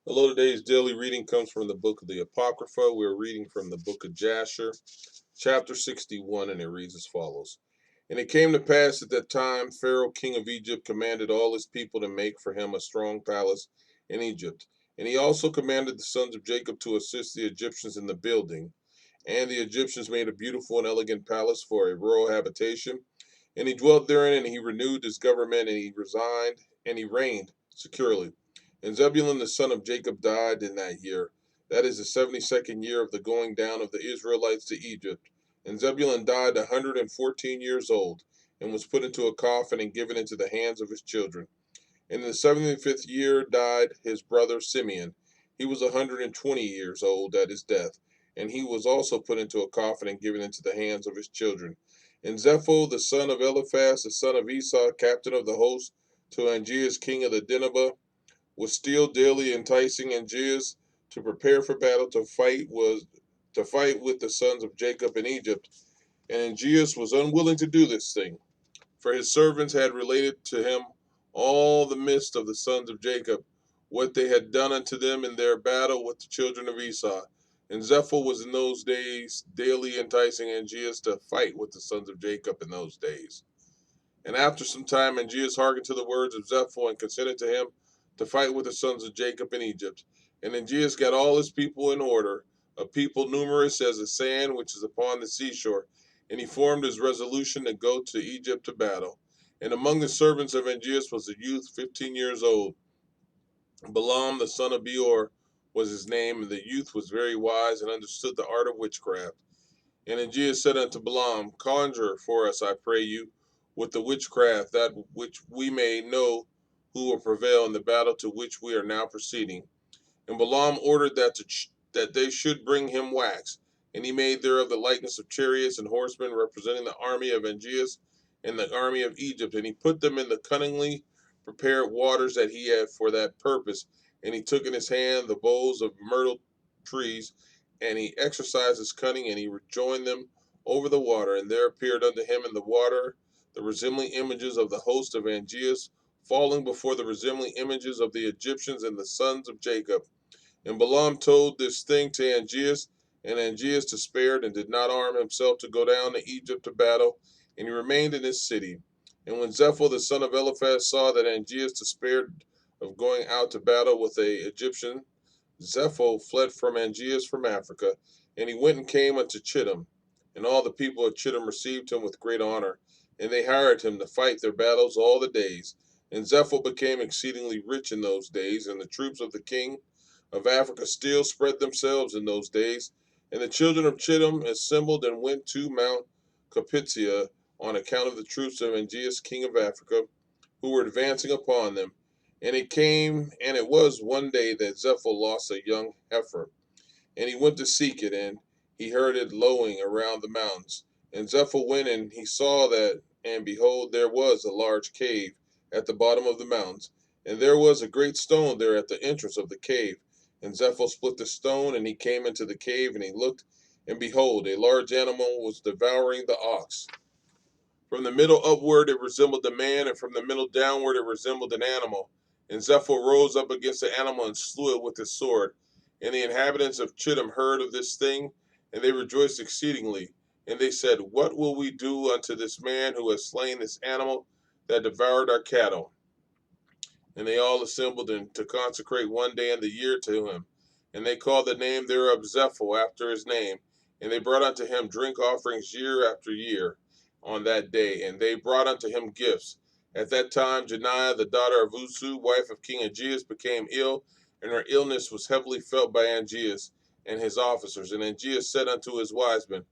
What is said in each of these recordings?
Hello, today's daily reading comes from the book of the Apocrypha. We're reading from the book of Jasher, chapter 61, and it reads as follows. And it came to pass at that time, Pharaoh, king of Egypt, commanded all his people to make for him a strong palace in Egypt. And he also commanded the sons of Jacob to assist the Egyptians in the building. And the Egyptians made a beautiful and elegant palace for a royal habitation. And he dwelt therein, and he renewed his government, and he resigned, and he reigned securely. And Zebulun the son of Jacob died in that year. That is the 72nd year of the going down of the Israelites to Egypt. And Zebulun died 114 years old, and was put into a coffin and given into the hands of his children. And in the 75th year died his brother Simeon. He was 120 years old at his death, and he was also put into a coffin and given into the hands of his children. And Zepho, the son of Eliphaz, the son of Esau, captain of the host, to Angeas, king of the Dinabah, was still daily enticing Angeas to prepare for battle to fight with the sons of Jacob in Egypt. And Angeas was unwilling to do this thing, for his servants had related to him all the midst of the sons of Jacob, what they had done unto them in their battle with the children of Esau. And Zepho was in those days daily enticing Angeas to fight with the sons of Jacob in those days. And after some time, Angeas hearkened to the words of Zepho and consented to him to fight with the sons of Jacob in Egypt. And Angeas got all his people in order, a people numerous as the sand which is upon the seashore. And he formed his resolution to go to Egypt to battle. And among the servants of Angeas was a youth 15 years old. Balaam the son of Beor was his name, and the youth was very wise and understood the art of witchcraft. And Aegeus said unto Balaam, Conjure for us, I pray you, with the witchcraft, that which we may know who will prevail in the battle to which we are now proceeding. And Balaam ordered that they should bring him wax, and he made thereof the likeness of chariots and horsemen, representing the army of Aegeus and the army of Egypt. And he put them in the cunningly prepared waters that he had for that purpose. And he took in his hand the boughs of myrtle trees, and he exercised his cunning, and he rejoined them over the water. And there appeared unto him in the water the resembling images of the host of Aegeus, falling before the resembling images of the Egyptians and the sons of Jacob. And Balaam told this thing to Angeas, and Angeas despaired and did not arm himself to go down to Egypt to battle, and he remained in his city. And when Zepho the son of Eliphaz saw that Angeas despaired of going out to battle with a Egyptian, Zepho fled from Angeas from Africa, and he went and came unto Chittim. And all the people of Chittim received him with great honor, and they hired him to fight their battles all the days. And Zepho became exceedingly rich in those days, and the troops of the king of Africa still spread themselves in those days. And the children of Chittim assembled and went to Mount Capizia on account of the troops of Angeas, king of Africa, who were advancing upon them. And it was one day that Zepho lost a young heifer, and he went to seek it, and he heard it lowing around the mountains. And Zepho went, and he saw that, and behold, there was a large cave at the bottom of the mountains, and there was a great stone there at the entrance of the cave. And Zepho split the stone, and he came into the cave, and he looked, and behold, a large animal was devouring the ox. From the middle upward it resembled a man, and from the middle downward it resembled an animal. And Zepho rose up against the animal and slew it with his sword. And the inhabitants of Chittim heard of this thing, and they rejoiced exceedingly. And they said, What will we do unto this man who has slain this animal that devoured our cattle? And they all assembled to consecrate one day in the year to him. And they called the name thereof Zepho after his name. And they brought unto him drink offerings year after year on that day. And they brought unto him gifts. At that time, Janiah, the daughter of Usu, wife of King Aegeus, became ill, and her illness was heavily felt by Aegeus and his officers. And Aegeus said unto his wise men,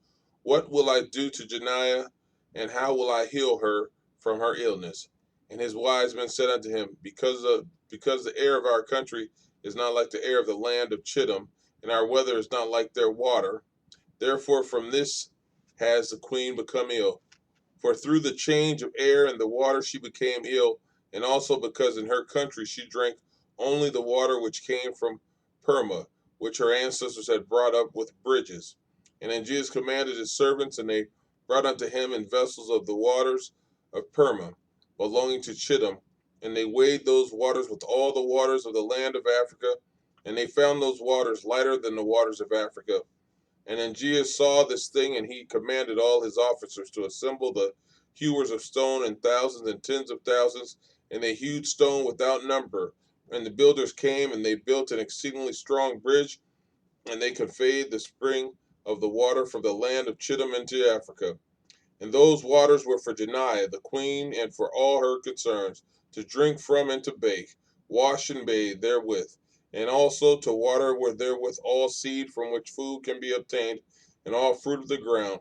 What will I do to Janiah, and how will I heal her from her illness? And his wise men said unto him, Because the air of our country is not like the air of the land of Chittim, and our weather is not like their water. Therefore from this has the queen become ill. For through the change of air and the water she became ill, and also because in her country she drank only the water which came from Perma, which her ancestors had brought up with bridges. And Aegeus commanded his servants, and they brought unto him in vessels of the waters of Perma, belonging to Chittim, and they weighed those waters with all the waters of the land of Africa, And they found those waters lighter than the waters of Africa. And Angeas saw this thing, and he commanded all his officers to assemble the hewers of stone in thousands and tens of thousands, and they hewed stone without number. And the builders came, and they built an exceedingly strong bridge, and they conveyed the spring of the water from the land of Chittim into Africa. And those waters were for Janiah the queen, and for all her concerns, to drink from and to bake, wash and bathe therewith, and also to water therewith all seed from which food can be obtained, and all fruit of the ground.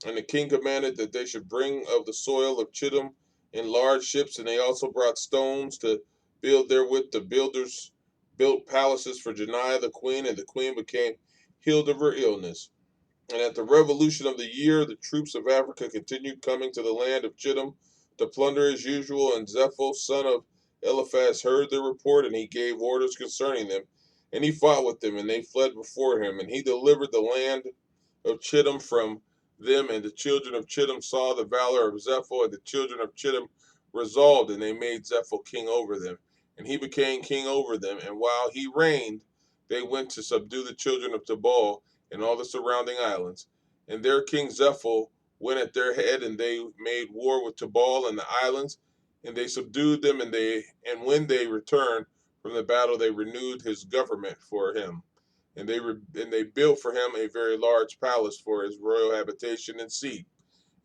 And the king commanded that they should bring of the soil of Chittim in large ships, and they also brought stones to build therewith. The builders built palaces for Janiah the queen, and the queen became healed of her illness. And at the revolution of the year, the troops of Africa continued coming to the land of Chittim to plunder as usual. And Zepho, son of Eliphaz, heard the report, and he gave orders concerning them. And he fought with them, and they fled before him. And he delivered the land of Chittim from them. And the children of Chittim saw the valor of Zepho, and the children of Chittim resolved, and they made Zepho king over them. And he became king over them. And while he reigned, they went to subdue the children of Tabal and all the surrounding islands. And their king Zepho went at their head, and they made war with Tabal and the islands, and they subdued them. And when they returned from the battle, they renewed his government for him, and they built for him a very large palace for his royal habitation and seat.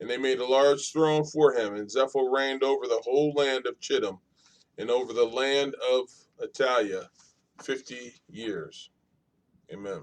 And they made a large throne for him. And Zepho reigned over the whole land of Chittim and over the land of Italia 50 years. Amen.